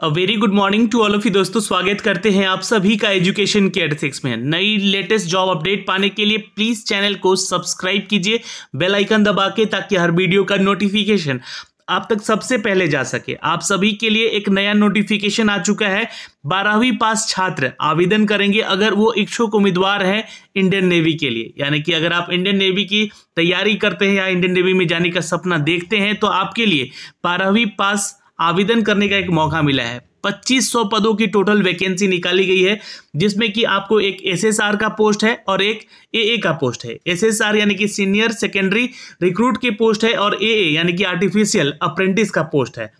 Very good morning to all of you दोस्तों, स्वागत करते हैं आप सभी का एजुकेशन के एथिक्स में। नई लेटेस्ट जॉब अपडेट पाने के लिए प्लीज चैनल को सब्सक्राइब कीजिए बेल आइकन दबा के, ताकि हर वीडियो का नोटिफिकेशन आप तक सबसे पहले जा सके। आप सभी के लिए एक नया नोटिफिकेशन आ चुका है। 12वीं पास छात्र आवेदन करेंगे अगर वो इच्छुक उम्मीदवार हैं इंडियन नेवी के लिए। यानी कि अगर आप इंडियन नेवी की तैयारी करते हैं या इंडियन नेवी में जाने का सपना देखते हैं तो आपके लिए 12वीं पास आवेदन करने का एक मौका मिला है। 2500 पदों की टोटल वैकेंसी निकाली गई है, जिसमें कि आपको एक एसएसआर का पोस्ट है और एक एए का पोस्ट है। एसएसआर यानी कि सीनियर सेकेंडरी रिक्रूट की पोस्ट है और एए यानी कि आर्टिफिशियल अप्रेंटिस का पोस्ट है।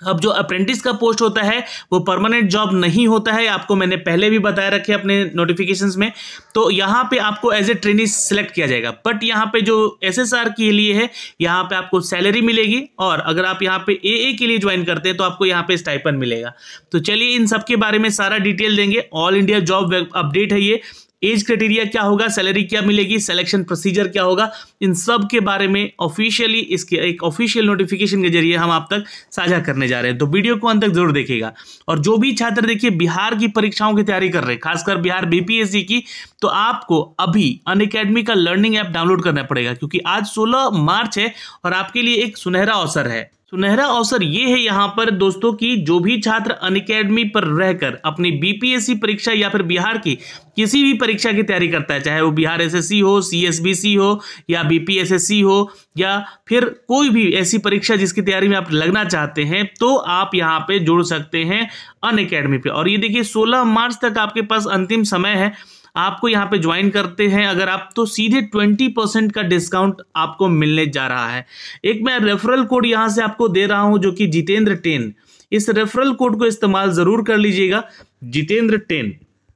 अब जो अप्रेंटिस का पोस्ट होता है वो परमानेंट जॉब नहीं होता है, आपको मैंने पहले भी बताया रखे अपने नोटिफिकेशंस में। तो यहाँ पे आपको एज ए ट्रेनी सिलेक्ट किया जाएगा, बट यहाँ पे जो एसएसआर के लिए है यहाँ पे आपको सैलरी मिलेगी, और अगर आप यहाँ पे एए के लिए ज्वाइन करते हैं तो आपको यहाँ पे स्टाइपेंड मिलेगा। तो चलिए इन सब के बारे में सारा डिटेल देंगे। ऑल इंडिया जॉब अपडेट है ये। एज क्राइटेरिया क्या होगा, सैलरी क्या मिलेगी, सिलेक्शन प्रोसीजर क्या होगा, इन सब के बारे में ऑफिशियली इसके एक ऑफिशियल नोटिफिकेशन के जरिए हम आप तक साझा करने जा रहे हैं। तो वीडियो को अंत तक जरूर देखिएगा। और जो भी छात्र देखिए बिहार की परीक्षाओं की तैयारी कर रहे हैं, खासकर बिहार बीपीएससी की, तो आपको अभी अनअकैडमी का लर्निंग ऐप डाउनलोड करना पड़ेगा, क्योंकि आज 16 मार्च है और आपके लिए एक सुनहरा अवसर है। सुनहरा अवसर ये है यहाँ पर दोस्तों कि जो भी छात्र अनअकैडमी पर रहकर अपनी बीपीएससी परीक्षा या फिर बिहार की किसी भी परीक्षा की तैयारी करता है, चाहे वो बिहार एसएससी हो, सीएसबीसी हो या बीपीएसएससी हो, या फिर कोई भी ऐसी परीक्षा जिसकी तैयारी में आप लगना चाहते हैं, तो आप यहाँ पे जुड़ सकते हैं अनअकैडमी पे। और ये देखिए 16 मार्च तक आपके पास अंतिम समय है। आपको यहाँ पे ज्वाइन करते हैं अगर आप, तो सीधे 20% का डिस्काउंट आपको मिलने जा रहा है। एक मैं रेफरल कोड यहाँ से आपको दे रहा हूँ जो कि जितेंद्र 10। इस रेफरल कोड को इस्तेमाल जरूर कर लीजिएगा, जितेंद्र 10।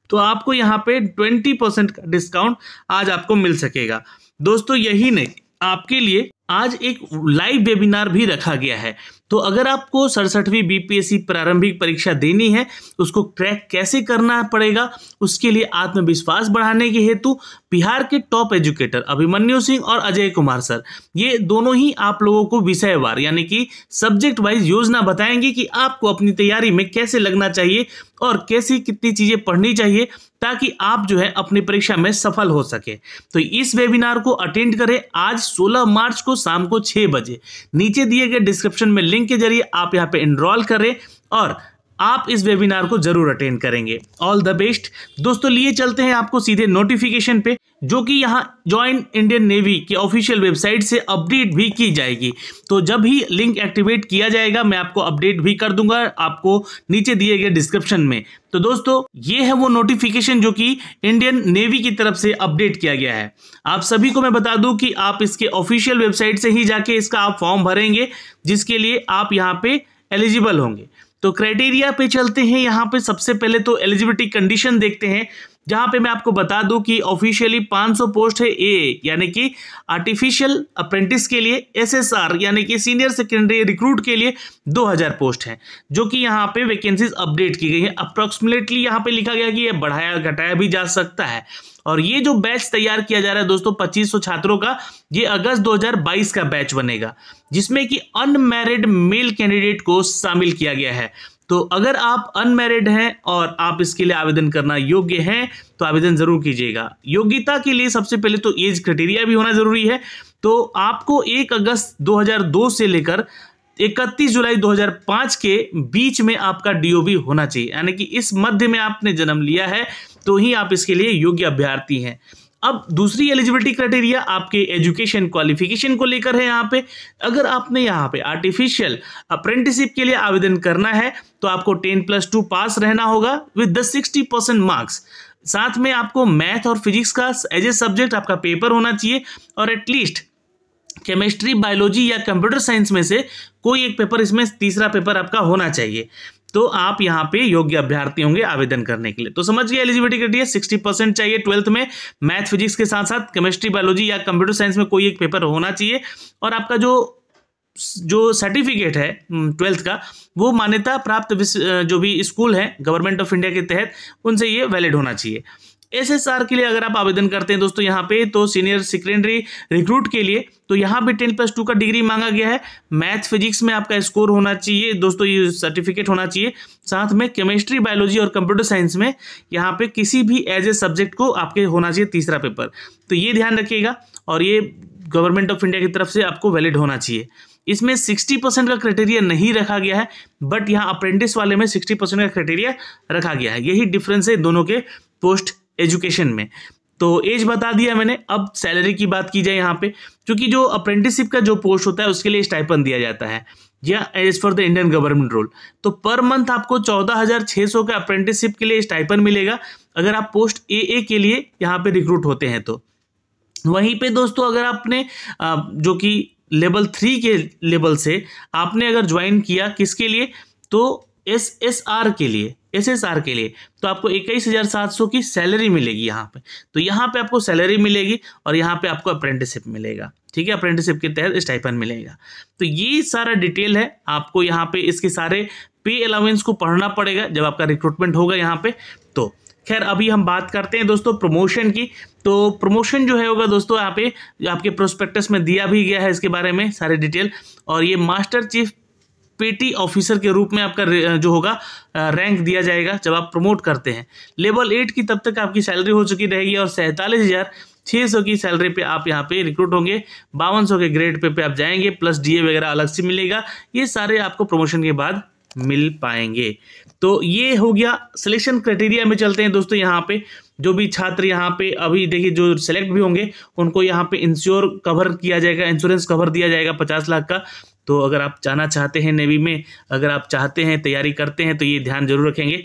तो आपको यहाँ पे 20% का डिस्काउंट आज आपको मिल सकेगा। दोस्तों यही नहीं, आपके लिए आज एक लाइव वेबिनार भी रखा गया है। तो अगर आपको 67वीं बीपीएससी प्रारंभिक परीक्षा देनी है, उसको क्रैक कैसे करना पड़ेगा, उसके लिए आत्मविश्वास बढ़ाने के हेतु बिहार के टॉप एजुकेटर अभिमन्यु सिंह और अजय कुमार सर, ये दोनों ही आप लोगों को विषयवार यानी कि सब्जेक्ट वाइज योजना बताएंगे कि आपको अपनी तैयारी में कैसे लगना चाहिए और कैसी कितनी चीजें पढ़नी चाहिए, ताकि आप जो है अपनी परीक्षा में सफल हो सके। तो इस वेबिनार को अटेंड करें आज 16 मार्च को शाम को 6 बजे। नीचे दिए गए डिस्क्रिप्शन में लिंक के जरिए आप यहाँ पे एनरोल करें और आप इस वेबिनार को जरूर अटेंड करेंगे। ऑल द बेस्ट दोस्तों। लिए चलते हैं आपको सीधे नोटिफिकेशन पे, जो कि यहाँ ज्वाइन इंडियन नेवी के ऑफिशियल वेबसाइट से अपडेट भी की जाएगी। तो जब ही लिंक एक्टिवेट किया जाएगा मैं आपको अपडेट भी कर दूंगा आपको नीचे दिए गए डिस्क्रिप्शन में। तो दोस्तों ये है वो नोटिफिकेशन जो कि इंडियन नेवी की तरफ से अपडेट किया गया है। आप सभी को मैं बता दूं कि आप इसके ऑफिशियल वेबसाइट से ही जाके इसका आप फॉर्म भरेंगे, जिसके लिए आप यहाँ पे एलिजिबल होंगे। तो क्राइटेरिया पे चलते हैं। यहाँ पे सबसे पहले तो एलिजिबिलिटी कंडीशन देखते हैं, जहां पे मैं आपको बता दूं कि ऑफिशियली 500 पोस्ट है ए यानी कि आर्टिफिशियल अप्रेंटिस के लिए, एसएसआर यानी कि सीनियर सेकेंडरी रिक्रूट के लिए 2000 पोस्ट हैं, जो कि यहाँ पे वैकेंसीज अपडेट की गई है। अप्रोक्सीमेटली यहाँ पे लिखा गया कि ये बढ़ाया घटाया भी जा सकता है। और ये जो बैच तैयार किया जा रहा है दोस्तों 2500 छात्रों का, ये अगस्त 2022 का बैच बनेगा, जिसमें कि अनमैरिड मेल कैंडिडेट को शामिल किया गया है। तो अगर आप अनमैरिड हैं और आप इसके लिए आवेदन करना योग्य हैं तो आवेदन जरूर कीजिएगा। योग्यता के लिए सबसे पहले तो एज क्राइटेरिया भी होना जरूरी है। तो आपको 1 अगस्त 2002 से लेकर 31 जुलाई 2005 के बीच में आपका डीओबी होना चाहिए, यानी कि इस मध्य में आपने जन्म लिया है तो ही आप इसके लिए योग्य अभ्यर्थी हैं। अब दूसरी एलिजिबिलिटी क्राइटेरिया आपके एजुकेशन क्वालिफिकेशन को लेकर है। यहाँ पे अगर आपने यहाँ पे आर्टिफिशियल अप्रेंटिसशिप के लिए आवेदन करना है तो आपको 10+2 पास रहना होगा विद द 60% मार्क्स। साथ में आपको मैथ और फिजिक्स का एज ए सब्जेक्ट आपका पेपर होना चाहिए, और एटलीस्ट केमिस्ट्री, बायोलॉजी या कंप्यूटर साइंस में से कोई एक पेपर, इसमें तीसरा पेपर आपका होना चाहिए। तो आप यहाँ पे योग्य अभ्यर्थी होंगे आवेदन करने के लिए। तो समझ गए एलिजिबिलिटी क्राइटेरिया 60% चाहिए 12th में, मैथ फिजिक्स के साथ साथ केमिस्ट्री, बायोलॉजी या कंप्यूटर साइंस में कोई एक पेपर होना चाहिए, और आपका जो सर्टिफिकेट है 12th का वो मान्यता प्राप्त जो भी स्कूल है गवर्नमेंट ऑफ इंडिया के तहत, उनसे ये वैलिड होना चाहिए। SSR के लिए अगर आप आवेदन करते हैं दोस्तों यहाँ पे, तो सीनियर सेकेंडरी रिक्रूट के लिए, तो यहाँ पे 10+2 का डिग्री मांगा गया है। मैथ फिजिक्स में आपका स्कोर होना चाहिए दोस्तों, ये सर्टिफिकेट होना चाहिए। साथ में केमिस्ट्री, बायोलॉजी और कंप्यूटर साइंस में यहाँ पे किसी भी एज ए सब्जेक्ट को आपके होना चाहिए तीसरा पेपर। तो ये ध्यान रखिएगा, और ये गवर्नमेंट ऑफ इंडिया की तरफ से आपको वैलिड होना चाहिए। इसमें 60% का क्राइटेरिया नहीं रखा गया है, बट यहाँ अप्रेंटिस वाले में 60% का क्राइटेरिया रखा गया है। यही डिफरेंस है दोनों के पोस्ट एजुकेशन में। तो एज बता दिया मैंने। अब सैलरी की बात की जाए यहाँ पे, क्योंकि जो अप्रेंटिसशिप का जो पोस्ट होता है उसके लिए स्टाइपेंड दिया जाता है, या as for the Indian government rule. तो पर मंथ आपको 14,600 का अप्रेंटिसशिप के लिए स्टाइपेंड मिलेगा अगर आप पोस्ट AA के लिए यहाँ पे रिक्रूट होते हैं। तो वहीं पे दोस्तों अगर आपने जो कि लेवल 3 के लेवल से आपने अगर ज्वाइन किया किसके लिए, तो SSR के लिए, SSR के लिए, तो आपको 21,700 की सैलरी मिलेगी यहाँ पे। तो यहाँ पे आपको सैलरी मिलेगी और यहाँ पे आपको अप्रेंटिसशिप मिलेगा, ठीक है, अप्रेंटिसशिप के तहत स्टाइपेंड मिलेगा। तो ये सारा डिटेल है, आपको यहाँ पे इसके सारे पे अलाउंस को पढ़ना पड़ेगा जब आपका रिक्रूटमेंट होगा यहाँ पे। तो खैर अभी हम बात करते हैं दोस्तों प्रमोशन की। तो प्रमोशन जो है होगा दोस्तों यहाँ पे आपके प्रोस्पेक्टस में दिया भी गया है इसके बारे में सारे डिटेल। और ये मास्टर चीफ पेटी ऑफिसर के रूप में आपका जो होगा रैंक दिया जाएगा जब आप प्रमोट करते हैं। लेवल 8 की तब तक आपकी सैलरी हो चुकी रहेगी और 47,600 की सैलरी पे आप यहाँ पे रिक्रूट होंगे। 5200 के ग्रेड पे आप जाएंगे, प्लस DA वगैरह अलग से मिलेगा। ये सारे आपको प्रमोशन के बाद मिल पाएंगे। तो ये हो गया सिलेक्शन क्राइटेरिया में। चलते हैं दोस्तों यहाँ पे जो भी छात्र यहाँ पे अभी देखिए जो सेलेक्ट भी होंगे उनको यहाँ पे इंश्योरेंस कवर किया जाएगा, इंश्योरेंस कवर दिया जाएगा 50 लाख का। तो अगर आप जाना चाहते हैं नेवी में, अगर आप चाहते हैं तैयारी करते हैं तो ये ध्यान जरूर रखेंगे।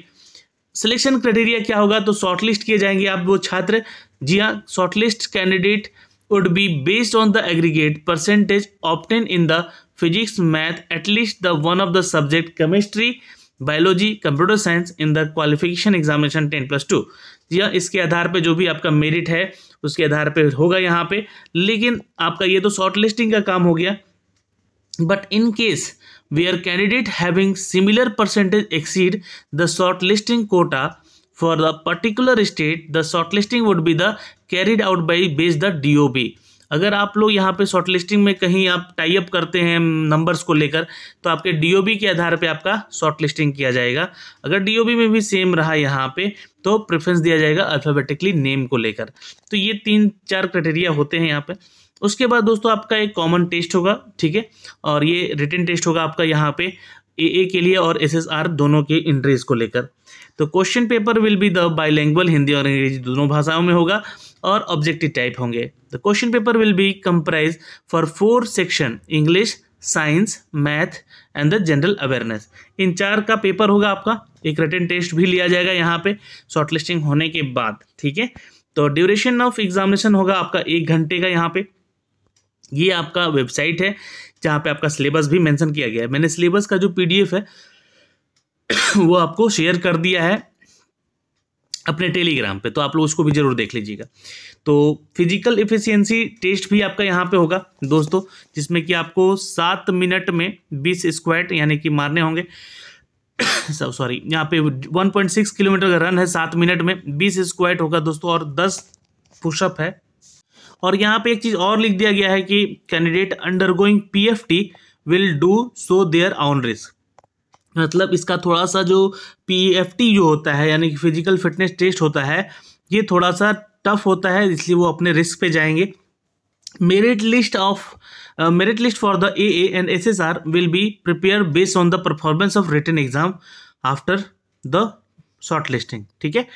सिलेक्शन क्राइटेरिया क्या होगा, तो शॉर्टलिस्ट किए जाएंगे आप वो छात्र। जी हाँ, shortlist candidate would be based on the aggregate percentage obtain in the physics, math, at least the one of the subject chemistry, biology, computer science in the qualification examination 10+2। जी हाँ, इसके आधार पे जो भी आपका मेरिट है उसके आधार पे होगा यहाँ पे। लेकिन आपका ये तो शॉर्ट लिस्टिंग का काम हो गया। But in case where candidate having similar percentage exceed the short listing quota for the particular state, the short listing would be the carried out by base the DOB। अगर आप लोग यहाँ पे short listing में कहीं आप tie up करते हैं नंबर्स को लेकर, तो आपके DOB के आधार पे आपका शॉर्ट लिस्टिंग किया जाएगा। अगर DOB में भी सेम रहा यहाँ पे तो प्रेफरेंस दिया जाएगा अल्फाबेटिकली नेम को लेकर। तो ये 3-4 क्राइटेरिया होते हैं यहाँ पे। उसके बाद दोस्तों आपका एक कॉमन टेस्ट होगा, ठीक है, और ये रिटन टेस्ट होगा आपका यहाँ पे AA के लिए और SSR दोनों के इंट्रीज को लेकर। तो question paper will be the bilingual, Hindi और अंग्रेजी दोनों भाषाओं में होगा और ऑब्जेक्टिव टाइप होंगे। The question paper will be comprise for 4 section, English, science, math and the general awareness. इन 4 का पेपर होगा आपका। एक रिटन टेस्ट भी लिया जाएगा यहाँ पे शॉर्टलिस्टिंग होने के बाद, ठीक है। तो ड्यूरेशन ऑफ एग्जामिनेशन होगा आपका 1 घंटे का। यहाँ पे ये आपका वेबसाइट है जहाँ पे आपका सिलेबस भी मेंशन किया गया है। मैंने सिलेबस का जो PDF है वो आपको शेयर कर दिया है अपने टेलीग्राम पे, तो आप लोग उसको भी जरूर देख लीजिएगा। तो फिजिकल एफिशिएंसी टेस्ट भी आपका यहाँ पे होगा दोस्तों, जिसमें कि आपको 7 मिनट में 20 स्क्वाट यानी कि मारने होंगे। सॉरी, यहाँ पे 1.6 किलोमीटर का रन है, 7 मिनट में 20 स्क्वाट होगा दोस्तों और 10 पुशअप है। और यहाँ पे एक चीज़ और लिख दिया गया है कि candidate undergoing PFT will do so their on risk. मतलब इसका थोड़ा सा जो PFT जो होता है यानी कि फिजिकल फिटनेस टेस्ट होता है, ये थोड़ा सा टफ होता है, इसलिए वो अपने रिस्क पे जाएंगे। Merit list for the AA and SSR will be prepare based on the performance of written exam after the short listing, ठीक है।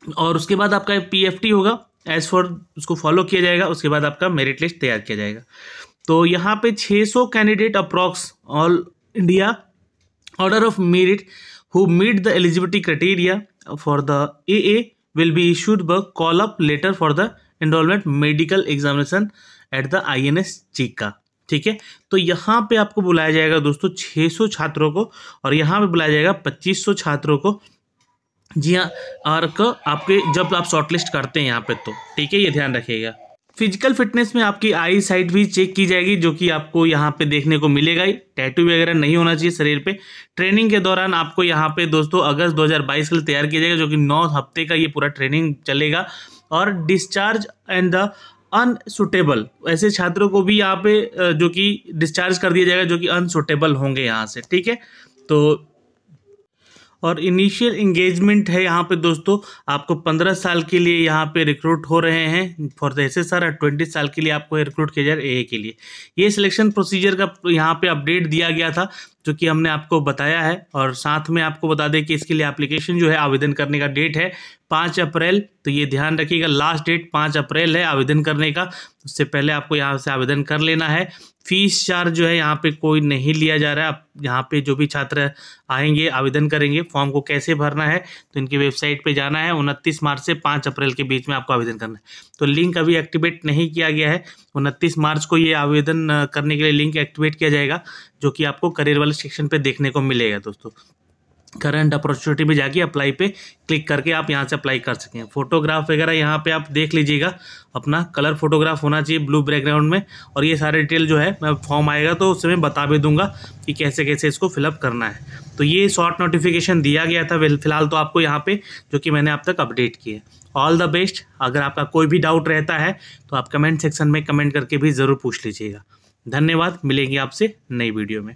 और उसके बाद आपका PFT होगा, एज फॉर उसको फॉलो किया जाएगा। उसके बाद आपका मेरिट लिस्ट तैयार किया जाएगा। तो यहाँ पे 600 candidate approx all India order of merit who meet the eligibility criteria for the AA will be issued by call up letter for the enrollment medical examination at the INS Chica, ठीक है। तो यहाँ पे आपको बुलाया जाएगा दोस्तों 600 छात्रों को और यहाँ पे बुलाया जाएगा 2500 छात्रों को। जी हाँ, और आपके जब आप शॉर्टलिस्ट करते हैं यहाँ पे, तो ठीक है, ये ध्यान रखिएगा। फिजिकल फिटनेस में आपकी आई साइट भी चेक की जाएगी, जो कि आपको यहाँ पे देखने को मिलेगा ही। टैटू वगैरह नहीं होना चाहिए शरीर पे। ट्रेनिंग के दौरान आपको यहाँ पे दोस्तों अगस्त 2022 के लिए तैयार किया जाएगा, जो कि 9 हफ्ते का ये पूरा ट्रेनिंग चलेगा। और डिस्चार्ज एंड द अनसुटेबल, ऐसे छात्रों को भी यहाँ पे जो कि डिस्चार्ज कर दिया जाएगा जो कि अनसुटेबल होंगे यहाँ से, ठीक है। तो और इनिशियल इंगेजमेंट है यहाँ पे दोस्तों, आपको 15 साल के लिए यहाँ पे रिक्रूट हो रहे हैं फॉर द एसएसआर, और 20 साल के लिए आपको रिक्रूट किया जा रहा है एए के लिए। ये सिलेक्शन प्रोसीजर का यहाँ पे अपडेट दिया गया था, जो कि हमने आपको बताया है। और साथ में आपको बता दें कि इसके लिए एप्लीकेशन जो है, आवेदन करने का डेट है 5 अप्रैल। तो ये ध्यान रखिएगा, लास्ट डेट 5 अप्रैल है आवेदन करने का। उससे पहले आपको यहाँ से आवेदन कर लेना है। फीस चार्ज जो है यहाँ पे कोई नहीं लिया जा रहा है। आप यहाँ पे जो भी छात्र आएंगे आवेदन करेंगे, फॉर्म को कैसे भरना है तो इनकी वेबसाइट पे जाना है। 29 मार्च से 5 अप्रैल के बीच में आपको आवेदन करना है। तो लिंक अभी एक्टिवेट नहीं किया गया है। 29 मार्च को ये आवेदन करने के लिए लिंक एक्टिवेट किया जाएगा, जो कि आपको करियर वाले सेक्शन पे देखने को मिलेगा दोस्तों। करंट अपॉर्चुनिटी में जाके अप्लाई पे क्लिक करके आप यहाँ से अप्लाई कर सकें। फोटोग्राफ वगैरह यहाँ पे आप देख लीजिएगा, अपना कलर फोटोग्राफ होना चाहिए ब्लू बैकग्राउंड में। और ये सारे डिटेल जो है, मैं फॉर्म आएगा तो उससे मैं बता भी दूंगा कि कैसे कैसे इसको फिलअप करना है। तो ये शॉर्ट नोटिफिकेशन दिया गया था फिलहाल तो आपको यहाँ पे, जो कि मैंने आप तक अपडेट किया है। All the best. अगर आपका कोई भी डाउट रहता है तो आप कमेंट सेक्शन में कमेंट करके भी ज़रूर पूछ लीजिएगा। धन्यवाद, मिलेंगे आपसे नई वीडियो में।